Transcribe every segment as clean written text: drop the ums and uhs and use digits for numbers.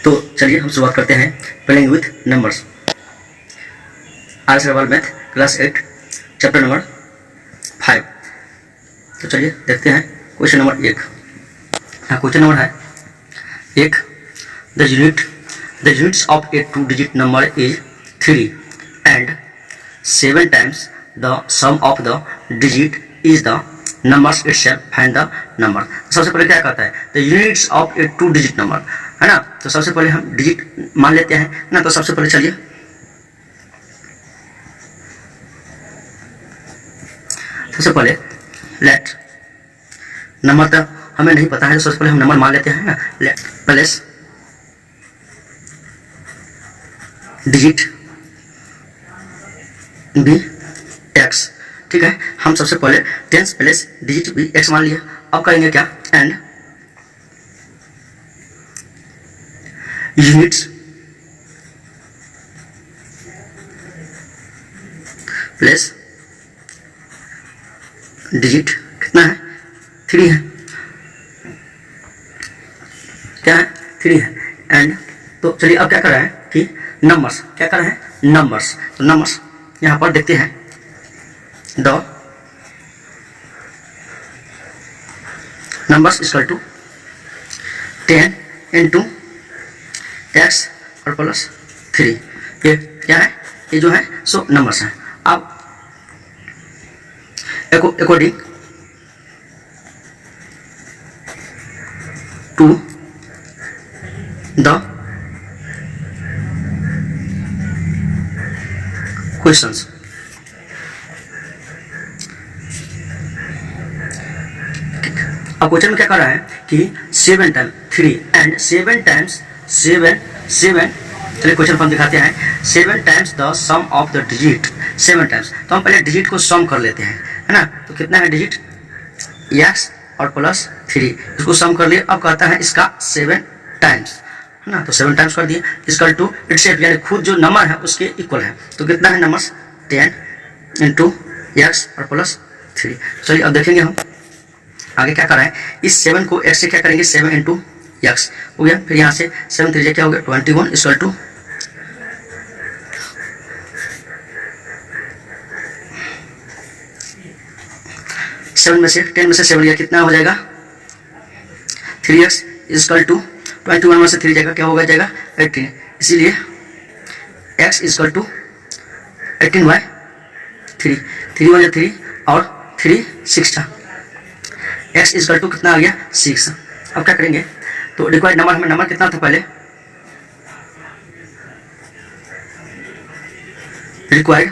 तो चलिए हम शुरुआत करते हैं playing with numbers. Our survival math class 8 chapter number 5। तो चलिए देखते हैं क्वेश्चन नंबर 1। हाँ, क्वेश्चन नंबर है 1, the units of A 2-digit number is 3 and 7 times the sum of the digit is the numbers itself, find the number। सबसे पहले क्या कहता है, the units of A 2-digit number, है ना। तो सबसे पहले हम डिजिट मान लेते हैं ना। तो सबसे पहले चलिए सबसे पहले लेट नंबर, तो हमें नहीं पता है, तो सबसे पहले हम नंबर मान लेते हैं ना। Let plus digit be x, ठीक है। हम सबसे पहले 10 प्लस डिजिट बी एक्स मान लिया। अब करेंगे क्या, एंड यूनिट्स प्लस डिजिट कितना है, 3 है, क्या है, 3 है। एंड तो चलिए अब क्या कर रहा है कि नंबर्स, क्या कर रहे हैं, नंबर्स। तो नंबर्स यहां पर देखते हैं, the numbers equal to 10 into x और प्लस 3। ये क्या है, ये जो है सो नंबर्स हैं। अब अकॉर्डिंग टू द क्वेश्चंस, अब क्वेश्चन में क्या कर रहा है कि 7 टाइम्स 3 एंड 7 टाइम्स 7। चलिए क्वेश्चन फॉर्म दिखाते हैं। 7 times the sum of the digit, 7 times. तो हम पहले डिजिट को सम कर लेते हैं, है ना। तो कितना है डिजिट, एक्स और प्लस 3, इसको सम कर लिए। अब कहता है इसका 7 टाइम्स, है ना। तो 7 टाइम्स कर दिए, इक्वल टू इटसेल्फ, यानी खुद जो नंबर है उसके इक्वल है। तो कितना है नंबर्स, 10 इंटू एक्स और प्लस 3। चलिए अब देखेंगे हम आगे क्या कर रहा है। इस 7 को एक्स से क्या करेंगे, 7 इंटू एक्स हो गया। फिर यहाँ से 7 3 क्या हो गया, 21 इक्वल टू 7 में से 10 में से 7 गया, कितना हो जाएगा, 3x इक्वल टू 21 में से 3 जाएगा, क्या होगा, जाएगा 18। इसीलिए x इक्वल टू 18/3, 3 1 3 और 3 6 x इक्वल टू कितना आ गया, 6। अब क्या करेंगे, तो रिक्वायर्ड नंबर, हमें नंबर कितना था पहले, required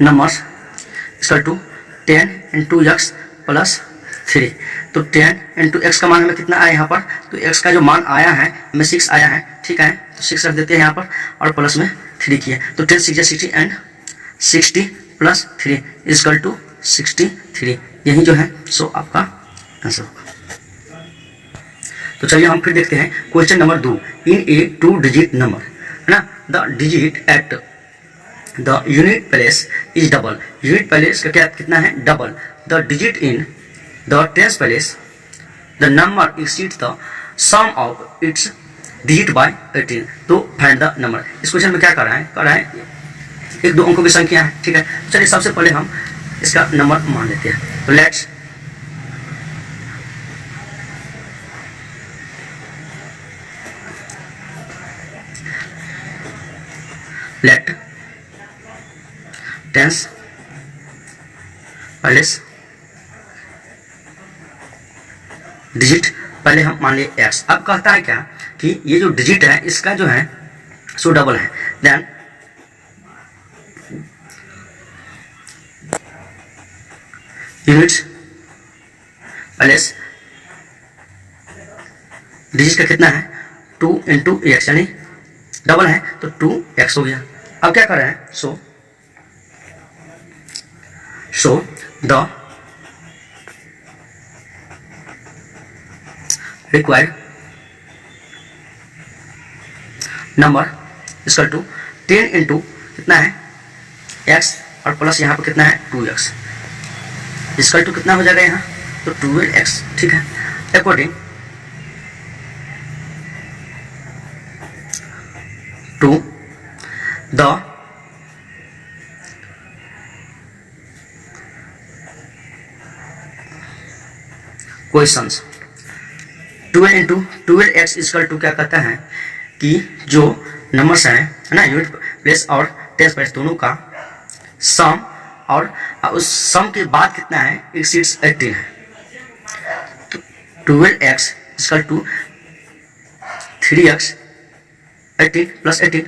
numbers equal to 10 into x plus 3। तो 10 इंटू एक्स का मान हमें कितना आया यहाँ पर, तो एक्स का जो मान आया है हमें 6 आया है, ठीक है। तो 6 रख देते हैं यहाँ पर और प्लस में 3 किया। तो 10 6 60 एंड 60 प्लस 3 इक्वल टू 63। यही जो है सो आपका आंसर होगा। तो चलिए हम फिर देखते हैं question number 2। In a 2-digit number, है ना, the digit at the unit place is double. Unit place का क्या कितना है, double. The digit in the tens place the number exceeds the sum of its digit by 18। तो find the number. इस question में क्या कर रहा है 1-2 अंकों की संख्या है, ठीक है। चलिए सबसे पहले हम इसका नंबर मान लेते हैं। तो let's let tens plus digit, पहले हम मान लिए x। अब कहता है क्या कि ये जो डिजिट है इसका जो है सो डबल है। देन यूनिट्स प्लस डिजिट का कितना है, 2 इंटू एक्स, यानी डबल है तो 2x हो गया। अब क्या कर रहे हैं, so the required number equal to 10 into कितना है x और प्लस यहाँ पर कितना है 2x, इक्वल टू कितना हो जाएगा यहाँ, तो 12x, ठीक है। According to the questions. 12 into 12x equal to क्या कहता है कि जो नंबर्स है ना, यूनिट प्लेस और टेंस प्लेस दोनों का सम, और उस सम के बाद कितना है, एक्सीड्स 18 है। तो 12x equal to 3x 18 plus 18,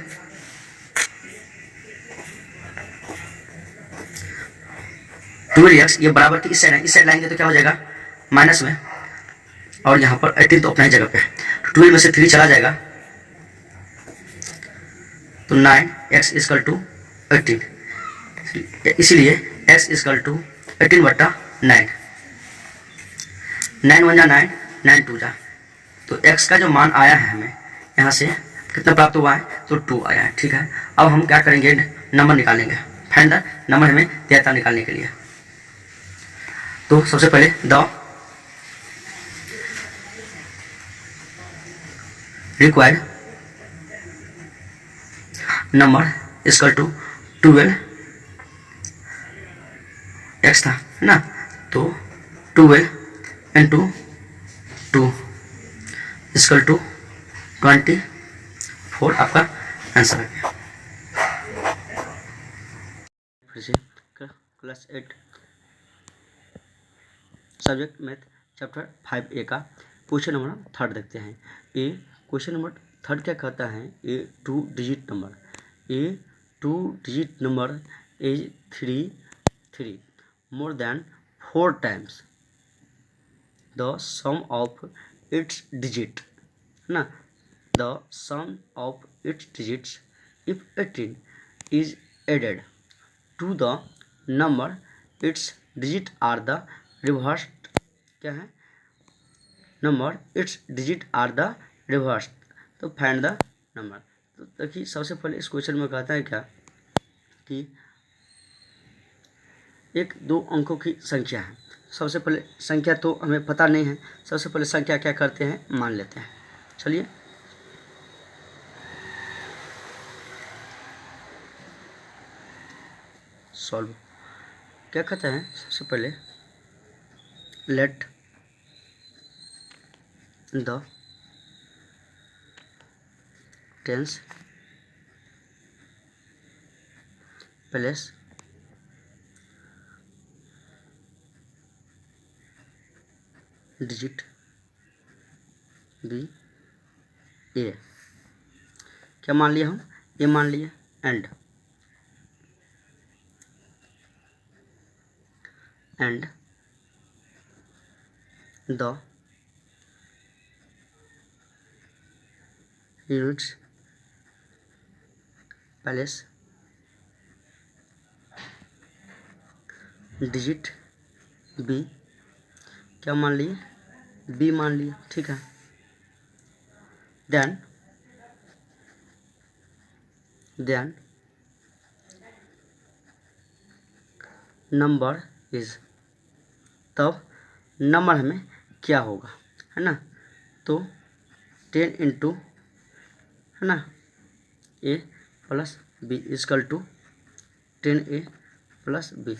ये बराबर की इस साइड है, इस साइड लाएंगे तो क्या हो जाएगा माइनस में, और यहाँ पर 18 तो अपना ही जगह पे है, तो 12 में से 3 चला जाएगा तो 9x इक्वल टू 18, इसीलिए x इक्वल टू 18 बटा 9, 9 1 जा 9, 9 2 जा, तो x का जो मान आया है हमें यहाँ से कितना प्राप्त हुआ है, तो 2 आया है। ठीक है, अब हम क्या करेंगे, नंबर निकालेंगे, फाइंड द नंबर हमें दिया था निकालने के लिए। तो सबसे पहले the required number equal to 12x था ना, तो 12 इंटू 2 इक्वल टू 24 आपका आंसर आ गया। फिर से class 8 subject math chapter 5A का क्वेश्चन नंबर 3 देखते हैं। क्वेश्चन नंबर 3 क्या कहता है, a 2 digit number is 3 more than 4 times the sum of its digit ना, the sum of its digits if 18 is added to the number its digit are the reversed, क्या है, number its digit are the reversed, तो find the number. तो देखिए सबसे पहले इस question में कहता है क्या कि एक 2 अंकों की संख्या है। सबसे पहले संख्या तो हमें पता नहीं है, सबसे पहले संख्या क्या करते हैं मान लेते हैं। चलिए सॉल्व, क्या कहता है, सबसे पहले let the tens place digit be A, क्या मान लिया हम, ये मान लिया, and the units place digit B, क्या मान लिए, बी मान लिया। ठीक है, देन नंबर इज, तब नंबर हमें क्या होगा, है ना, तो 10 इंटू, है ना, A plus B equal to 10a plus B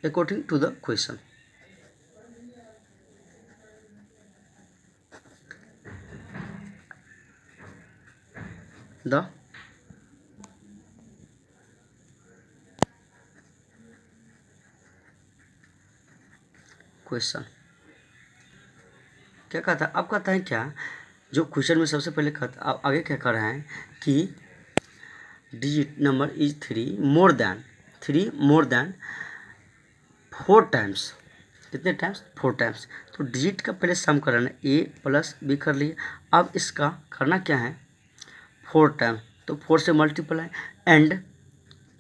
according to the question. The question क्या कहता है, अब कहता है क्या, जो क्वेश्चन में सबसे पहले कहता, अब आगे क्या कर रहे हैं कि digit number is 3 more than 4 times, कितने टाइम्स, 4 टाइम्स, तो डिजिट का पहले सम करना है, ए प्लस बी कर लिए, अब इसका करना क्या है 4 टाइम्स, तो 4 से multiply and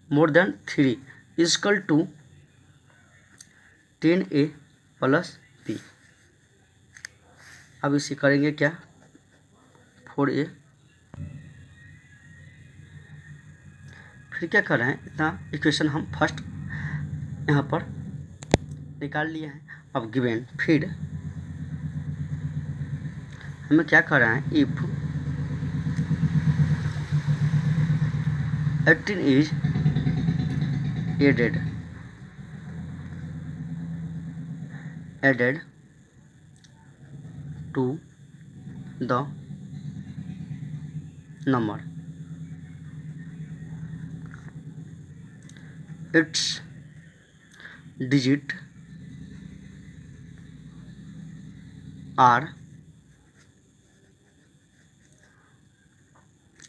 more than 3 equal to 10a plus b. अब इसे करेंगे क्या 4a, फिर क्या कर रहे हैं, इतना इक्वेशन हम फर्स्ट यहाँ पर निकाल लिए हैं। अब गिवन, फिर हमें क्या कर रहे हैं, if 18 is added to the number. Its digit are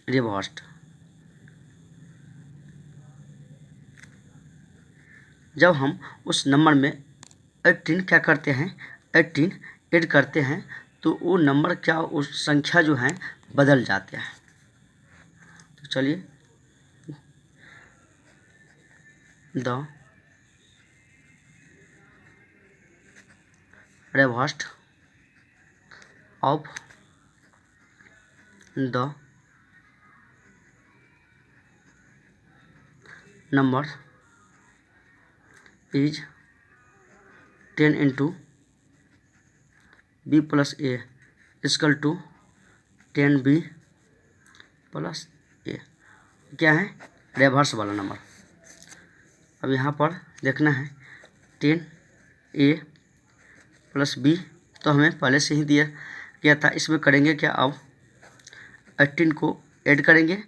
reversed. जब हम उस नंबर में 18 क्या करते हैं, 18 ऐड करते हैं तो वो नंबर क्या, उस संख्या जो है बदल जाते हैं. तो चलिए, the reversed of the number is 10 into b plus a is equal to 10b plus a. क्या है, रिवर्स वाला नंबर. अब यहाँ पर देखना है 10a प्लस b, तो हमें पहले से ही दिया गया था. इसमें करेंगे क्या, अब 18 को ऐड करेंगे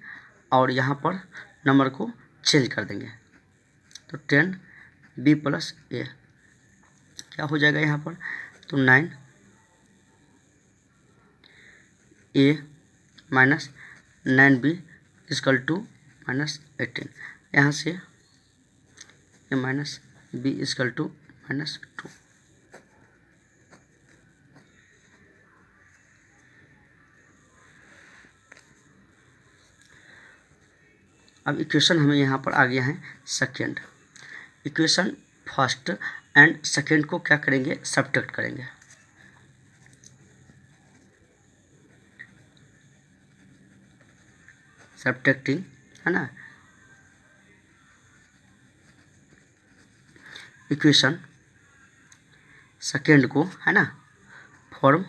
और यहाँ पर नंबर को चेंज कर देंगे. तो 10b प्लस a क्या हो जाएगा यहाँ पर, तो 9a minus 9b equal to minus 18. यहाँ से a minus b equal to minus 2. अब इक्वेशन हमें यहाँ पर आ गया है second. Equation first and second को क्या करेंगे, सब्ट्रैक्ट करेंगे. सब्ट्रैक्टिंग है ना. इक्वेशन सेकेंड को है ना फॉर्म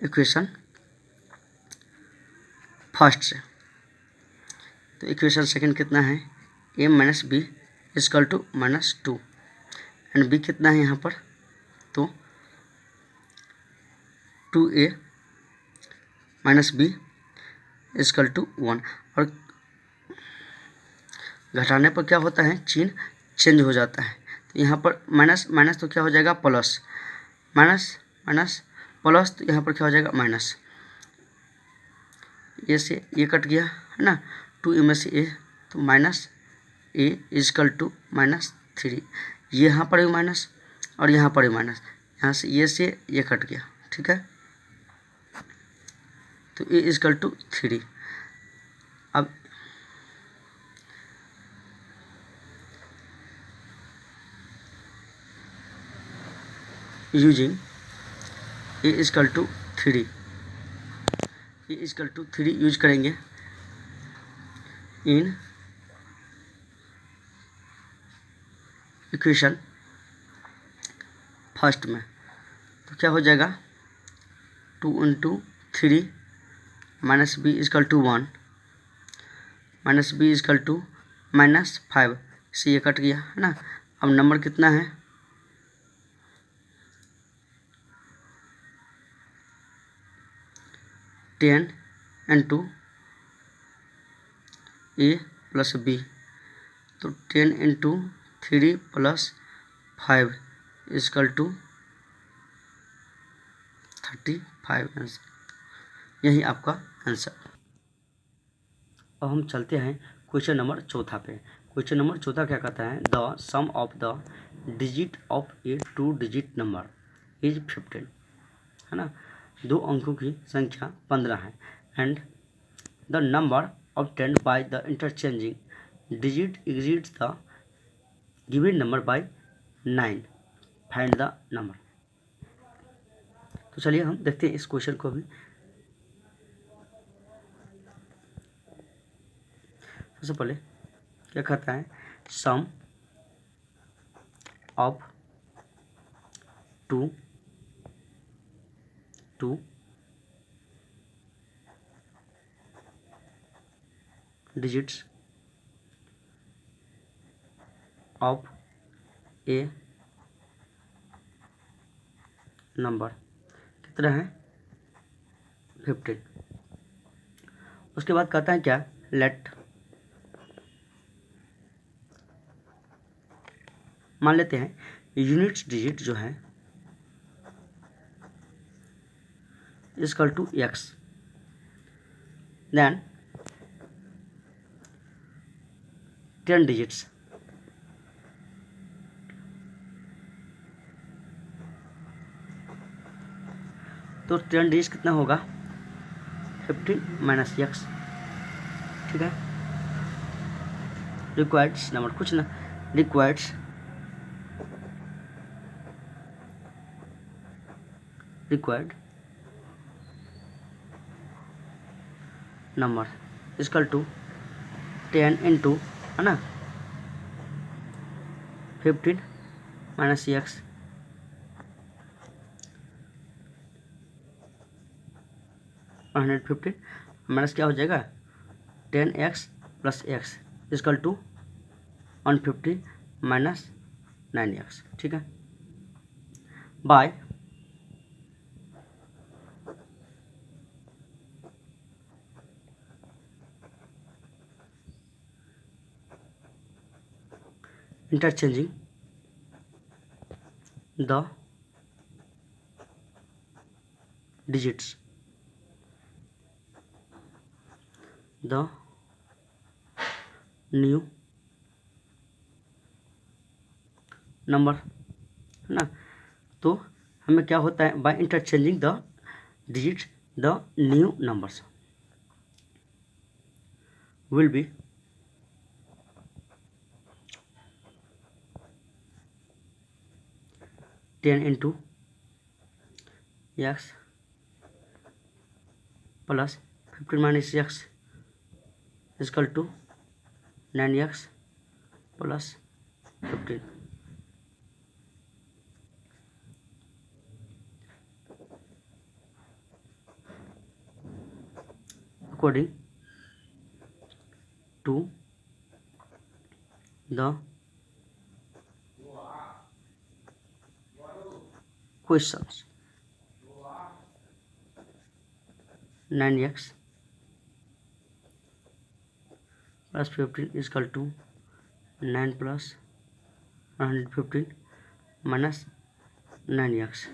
इक्वेशन फर्स्ट से. तो इक्वेशन सेकेंड कितना है, a minus b equal to minus 2 and b कितना है यहाँ पर, तो 2a minus b equal to 1. और घटाने पर क्या होता है, चिन्ह चेंज हो जाता है. तो यहाँ पर माइनस माइनस तो क्या हो जाएगा प्लस, माइनस माइनस प्लस, तो यहाँ पर क्या हो जाएगा माइनस. ए से ये कट गया है ना, 2a में से a, तो minus a equal to minus 3. यहाँ पर भी माइनस और यहाँ पर भी माइनस, यहाँ से ये कट गया. ठीक है, तो a इक्वल टू 3. अब using a equal to 3, a equal to 3 use करेंगे इन इक्वेशन फर्स्ट में. तो क्या हो जाएगा, 2 into 3 minus b equal to 1 minus b equal to minus 5 से ये कट गया है ना. अब नंबर कितना है, 10 इंटू a प्लस b, तो 10 into 3 plus 5 equal to 35 answer. यही आपका आंसर. अब हम चलते हैं क्वेश्चन नंबर चौथा पे. क्वेश्चन नंबर चौथा क्या कहता है, the sum of the digit of a 2 digit number is 15, है ना. 2 अंकों की संख्या 15 है and the number obtained by the interchanging digit exceeds the given number by 9. Find the number. तो चलिए हम देखते हैं इस क्वेश्चन को भी. सबसे पहले क्या कहता है, sum of 2 digits of a number कितना है 15। उसके बाद कहता है क्या, लेट, मान लेते हैं यूनिट्स डिजिट जो है equal to x, then 10 digits तो 10 डिजिट्स कितना होगा 15 माइनस एक्स। ठीक है, रिक्वायर्ड्स नंबर कुछ ना, requireds required number equal to 10 into, है ना, 15 माइनस एक्स, 115 माइनस क्या हो जाएगा 10x plus x equal to 150 minus 9x। ठीक है, by interchanging the digits, the new number, है ना। तो हमें क्या होता है, by interchanging the digits the new numbers will be ten into x plus 15 minus x equal to 9x plus 15। according to the questions 9x plus 15 is equal to 9 plus 115 minus 9x,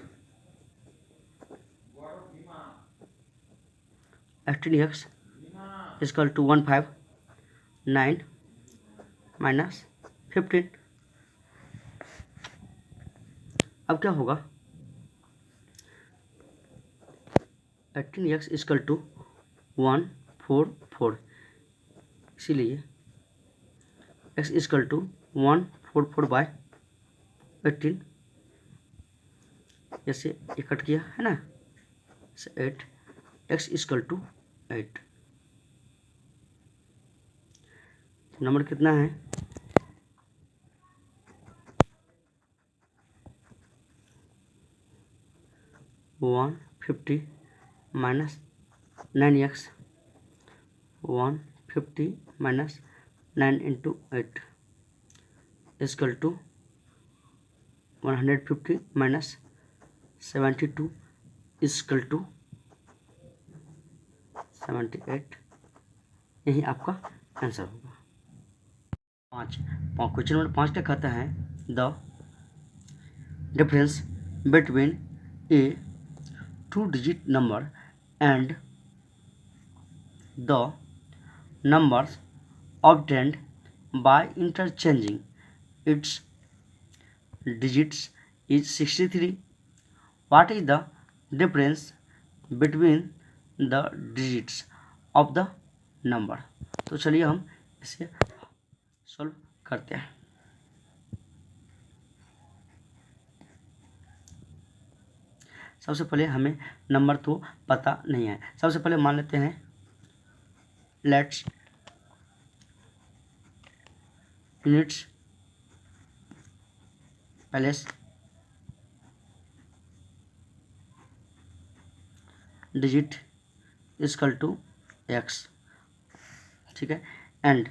18x is equal to 159 minus 15। अब क्या होगा 18x equal to 144, इसीलिए x equal to 144 bye 18, जैसे ये cut किया है ना, 8, x equal to 8। Number कितना है 150 minus 9x, 150 minus 9 into 8 equal to 150 minus 72 equal to 78। यही आपका आंसर होगा। 5 क्वेश्चन नंबर 5 क्या कहता है, the difference between A 2 digit number and the numbers obtained by interchanging its digits is 63. What is the difference between the digits of the number? तो चलिए हम इसे सॉल्व करते हैं। सबसे पहले हमें नंबर तो पता नहीं है। सबसे पहले मान लेते हैं let's units place digit equal to x. ठीक है, and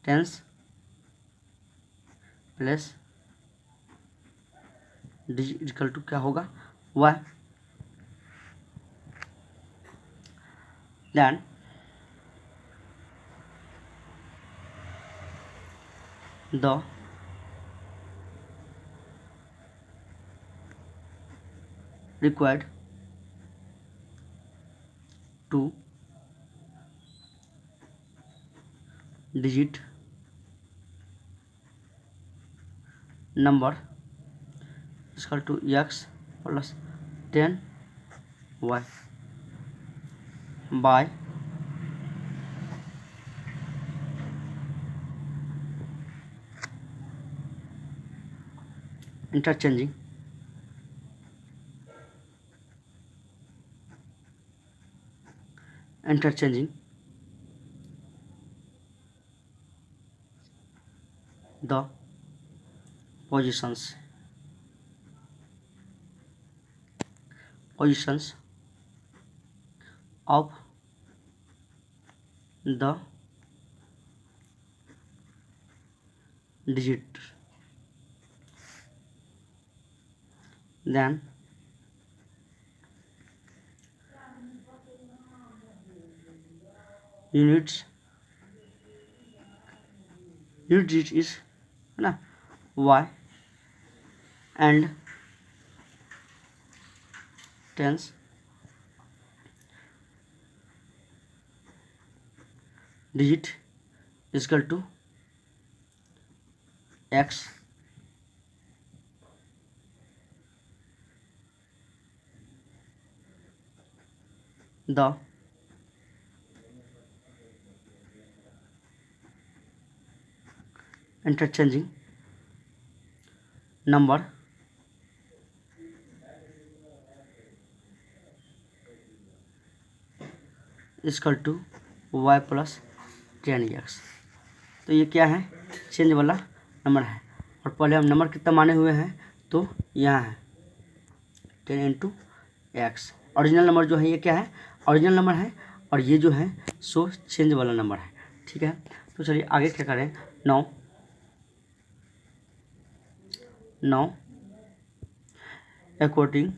tens plus digit equal to क्या होगा y, then the required two digit number is equal to x plus 10y by interchanging the positions of the digit, then unit digit is ना y and tens digit is equal to x the interchanging number is equal to y plus 10x। तो ये क्या है, change वाला number है। और पहले हम नंबर कितना माने हुए हैं, तो यहाँ है 10 इंटू एक्स। ओरिजिनल नंबर जो है ये क्या है, ओरिजिनल नंबर है, और ये जो है सो चेंज वाला नंबर है। ठीक है, तो चलिए आगे क्या करें। Now according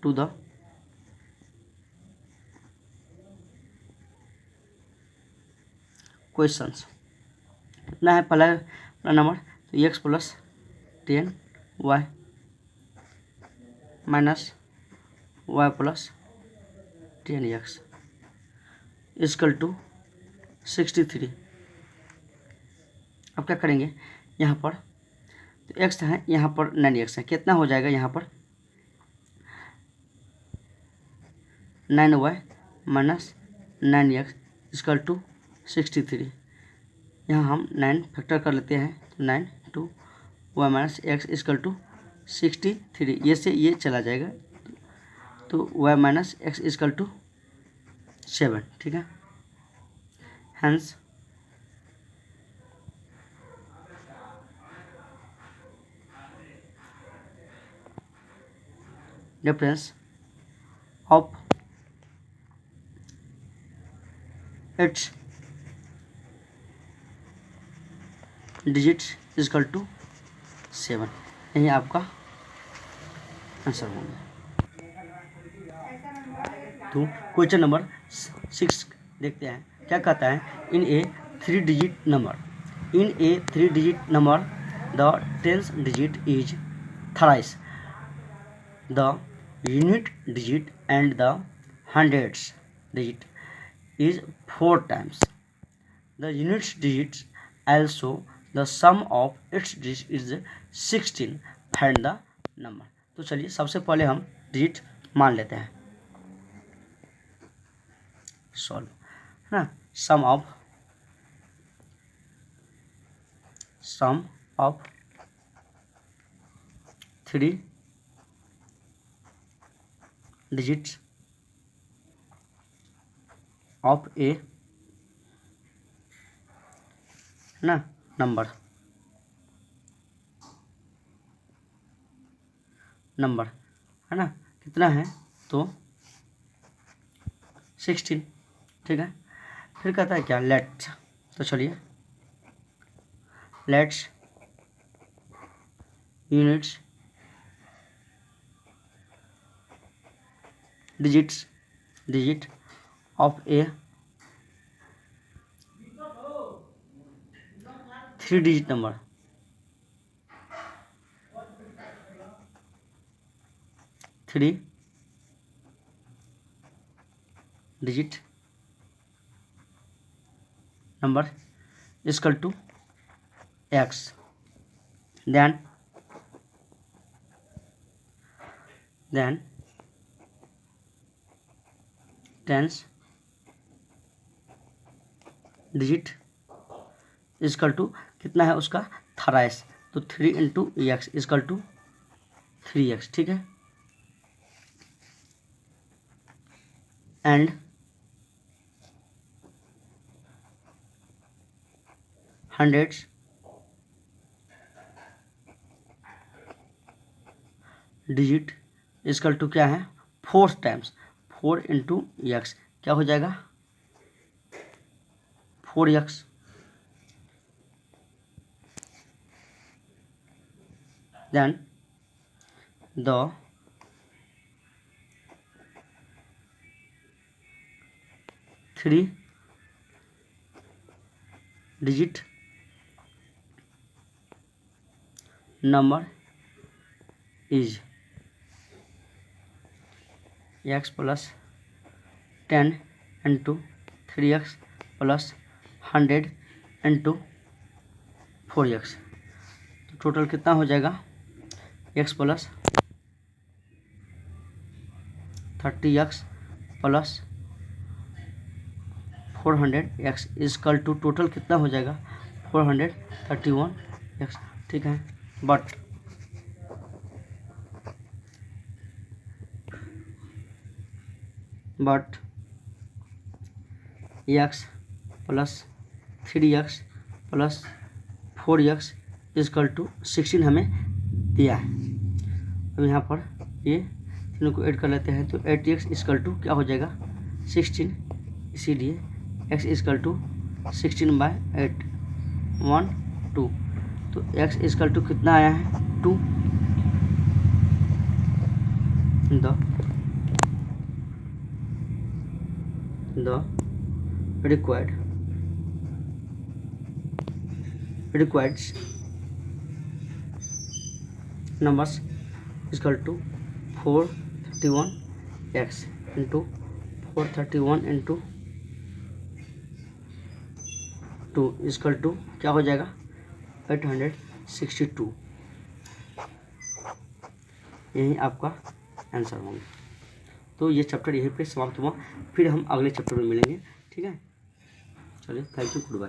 to the questions कितना है पहला नंबर, तो x plus 10y minus y plus 10x equal to 63। अब क्या करेंगे, यहाँ पर तो x है, यहाँ पर 9x है, कितना हो जाएगा, यहाँ पर 9y minus 9x equal to 63। यहाँ हम 9 फैक्टर कर लेते हैं, तो 9 to y minus x equal to 63। ये से ये चला जाएगा, तो y minus x equal to 7। ठीक है, hence difference of its digits equal to 7। यही आपका आंसर होगा। तो क्वेश्चन नंबर 6 देखते हैं, क्या कहता है। इन ए 3 digit number the 10th digit is thrice the unit digit and the hundredths digit is 4 times the unit digits. Also the sum of its digits is 16. Find the number। तो चलिए सबसे पहले हम डिजिट मान लेते हैं, सॉल्व है ना। सम ऑफ 3 digits ऑफ ए ना नंबर नंबर, है ना, कितना है तो 16, ठीक है। फिर कहता है क्या, लेट्स, तो चलिए let's units digit of a 3 digit number, 3 digit number is equal to x, then 10 digit is equal to कितना है उसका थराइस, तो 3 into x is equal to 3x, ठीक है। And hundreds digit equal to क्या है 4 टाइम्स, 4 इंटू एक्स, क्या हो जाएगा 4x, then the three digit number is x plus 10 into 3x plus 100 into 4x, तो टोटल कितना हो जाएगा x plus 30x plus 400x equal to total कितना हो जाएगा 431x, ठीक है। But x plus 3x plus 4x equal to 16 हमें दिया है। अब यहाँ पर ये तीनों को ऐड कर लेते हैं, तो 8x इजकल टू क्या हो जाएगा 16, इसीलिए x इजकल टू 16/8 1 2, तो x इजकल टू कितना आया है 2, the required numbers is equal to 431x into 431 into 2 is equal to क्या हो जाएगा 862, यही आपका आंसर होगा। तो ये चैप्टर यहीं पे समाप्त हुआ, फिर हम अगले चैप्टर में मिलेंगे, ठीक है। चलिए, थैंक यू, गुड बाय।